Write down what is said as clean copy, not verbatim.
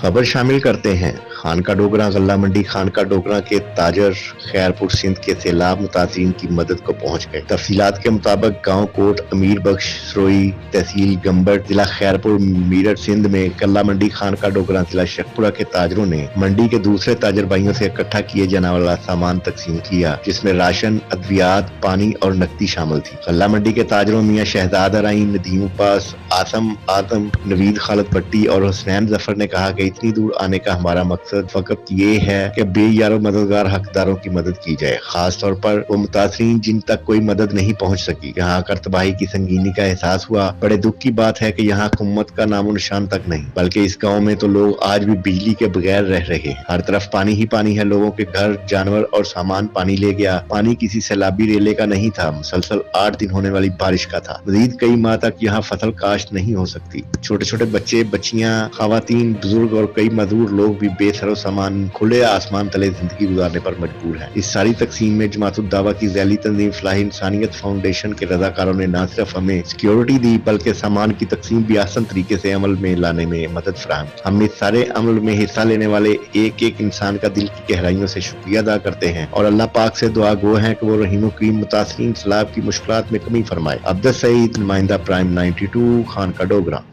खबर शामिल करते हैं। खानका डोगरा गल्ला मंडी खानका डोगरा के ताजर खैरपुर सिंध के सैलाब मुतासिरीन की मदद को पहुंच गए। तफसीलात के मुताबिक गांव कोट अमीर बख्श सरोई तहसील गंबट जिला खैरपुर मीरठ सिंध में गल्ला मंडी खानका डोगरा जिला शेखपुरा के ताजरों ने मंडी के दूसरे ताजर भाइयों से इकट्ठा किए जाने वाला सामान तकसीम किया, जिसमें राशन, अद्वियात, पानी और नकदी शामिल थी। गल्ला मंडी के ताजरों मियां शहजाद अराइन, नदीम अब्बास, आसम आदम, नवीद खालिद भट्टी और हुसैन जफर ने कहा कि इतनी दूर आने का हमारा मकसद फकत ये है कि बेयारो मददगार हकदारों की मदद की जाए, खास तौर पर वो मुतासरीन जिन तक कोई मदद नहीं पहुंच सकी। यहाँ आकर तबाही की संगीनी का एहसास हुआ। बड़े दुख की बात है कि यहाँ हुकूमत का नामो निशान तक नहीं, बल्कि इस गाँव में तो लोग आज भी बिजली के बगैर रह रहे हैं। हर तरफ पानी ही पानी है। लोगों के घर, जानवर और सामान पानी ले गया। पानी किसी सैलाबी रेले का नहीं था, मुसलसल 8 दिन होने वाली बारिश का था। मजीद कई माह तक यहाँ फसल काश्त नहीं हो सकती। छोटे छोटे बच्चे, बच्चियां, खवातीन, बुजुर्ग और कई मजदूर लोग भी बेसरो सामान खुले आसमान तले जिंदगी गुजारने पर मजबूर हैं। इस सारी तकसीम में जमातुल दावा की ज़ैली तंजीम फलाही इंसानियत फाउंडेशन के रज़ाकारों ने न सिर्फ हमें सिक्योरिटी दी, बल्कि सामान की तकसीम भी आसान तरीके से अमल में लाने में मदद फराहम। हम इस सारे अमल में हिस्सा लेने वाले एक एक इंसान का दिल की गहराइयों से शुक्रिया अदा करते हैं और अल्लाह पाक से दुआ गो हैं कि वो रहीम करीम मुतासरीन सैलाब की मुश्किलात में कमी फरमाए। अब्दुल सईद, नुमाइंदा प्राइम 92 खानका डोगरा।